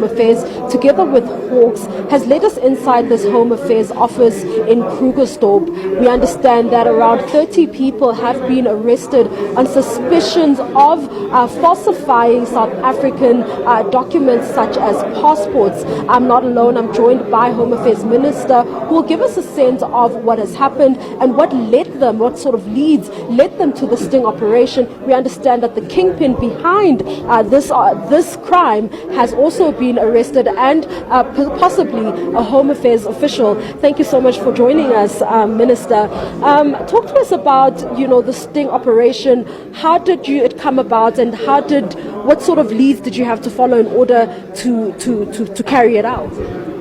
Affairs, together with Hawks, has led us inside this Home Affairs office in Krugersdorp. We understand that around 30 people have been arrested on suspicions of falsifying South African documents such as passports. I'm not alone. I'm joined by Home Affairs Minister, who will give us a sense of what has happened and what sort of leads led them to the sting operation. We understand that the kingpin behind this crime has also been arrested, and possibly a Home Affairs official. Thank you so much for joining us, Minister. Talk to us about, the sting operation. How did it come about, and what sort of leads did you have to follow in order to carry it out?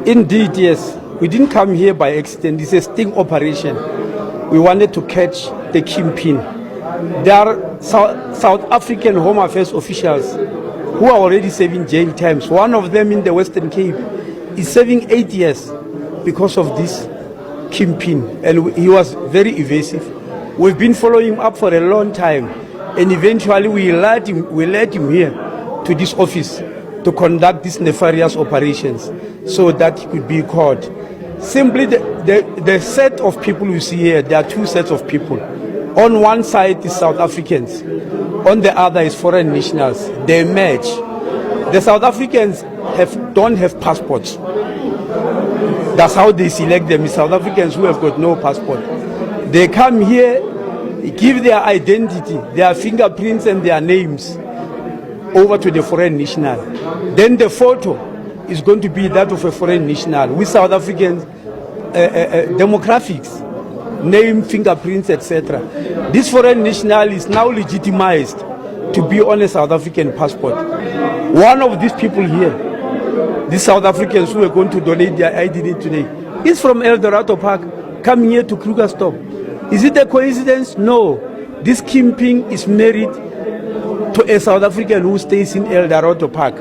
Indeed, yes. We didn't come here by accident. It's a sting operation. We wanted to catch the kingpin. There are South African Home Affairs officials who are already serving jail terms. One of them in the Western Cape is serving 8 years because of this kingpin, and he was very evasive. We've been following him up for a long time, and eventually we led him here to this office to conduct these nefarious operations so that he could be caught. Simply the set of people you see here, there are two sets of people. On one side is South Africans, on the other is foreign nationals. They match. The South Africans don't have passports. That's how they select them, South Africans who have got no passport. They come here, give their identity, their fingerprints and their names over to the foreign national. Then the photo is going to be that of a foreign national with South Africans demographics, name, fingerprints, etc. This foreign national is now legitimized to be on a South African passport. One of these people here, these South Africans who are going to donate their identity today, is from El Dorado Park, coming here to Krugersdorp. Is it a coincidence? No. This kingpin is married to a South African who stays in El Dorado Park.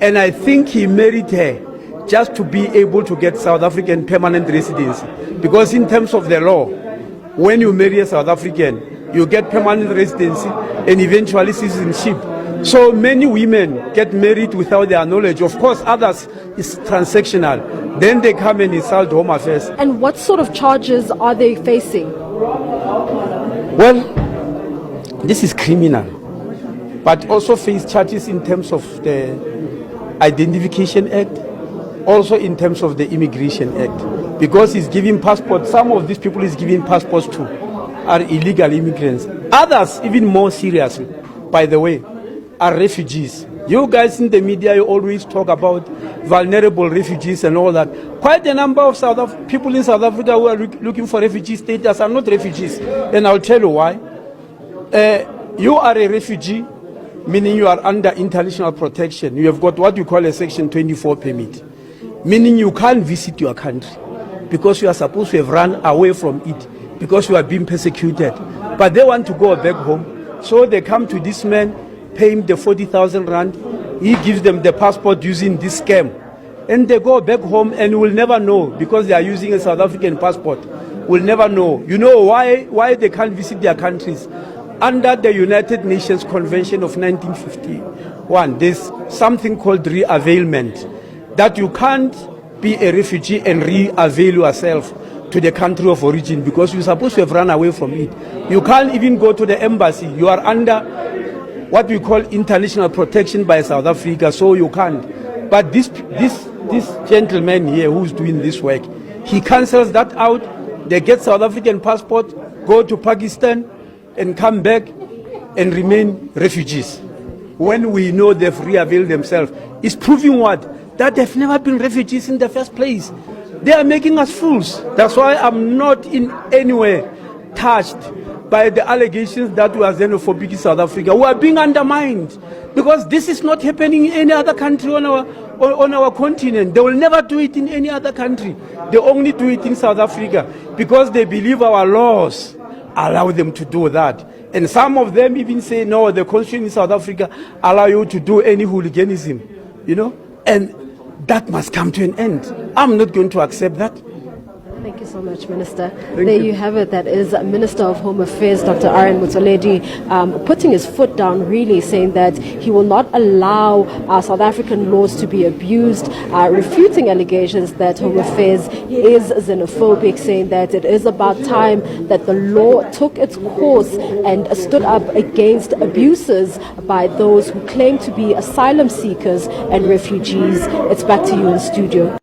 And I think he married her just to be able to get South African permanent residency. Because in terms of the law, when you marry a South African, you get permanent residency and eventually citizenship. So many women get married without their knowledge. Of course, others is transactional. Then they come and insult Home Affairs. And what sort of charges are they facing? Well, this is criminal, but also face charges in terms of the Identification Act, also in terms of the Immigration Act, because he's giving passports. Some of these people he's giving passports to are illegal immigrants. Others, even more seriously, by the way, are refugees. You guys in the media, you always talk about vulnerable refugees and all that. Quite a number of people in South Africa who are looking for refugee status are not refugees, and I'll tell you why. You are a refugee, meaning you are under international protection. You have got what you call a Section 24 permit, meaning you can't visit your country because you are supposed to have run away from it because you are being persecuted. But they want to go back home, so they come to this man, pay him the 40,000 rand. He gives them the passport using this scam, and they go back home and will never know, because they are using a South African passport. Will never know. You know why they can't visit their countries? Under the United Nations Convention of 1951, there's something called re-availment, that you can't be a refugee and re-avail yourself to the country of origin because you're supposed to have run away from it. You can't even go to the embassy. You are under what we call international protection by South Africa, so you can't. But this gentleman here who's doing this work, he cancels that out. They get South African passport, go to Pakistan, and come back and remain refugees. When we know they've re-availed themselves, it's proving what? That they've never been refugees in the first place. They are making us fools. That's why I'm not in any way touched by the allegations that we are xenophobic in South Africa. We are being undermined because this is not happening in any other country on our continent. They will never do it in any other country. They only do it in South Africa because they believe our laws allow them to do that. And some of them even say, no, the constitution in South Africa allow you to do any hooliganism, and that must come to an end. I'm not going to accept that. Thank you so much, Minister. There you have it. That is Minister of Home Affairs, Dr. Aaron Motsoaledi, putting his foot down, really saying that he will not allow South African laws to be abused, refuting allegations that Home Affairs is xenophobic, saying that it is about time that the law took its course and stood up against abuses by those who claim to be asylum seekers and refugees. It's back to you in studio.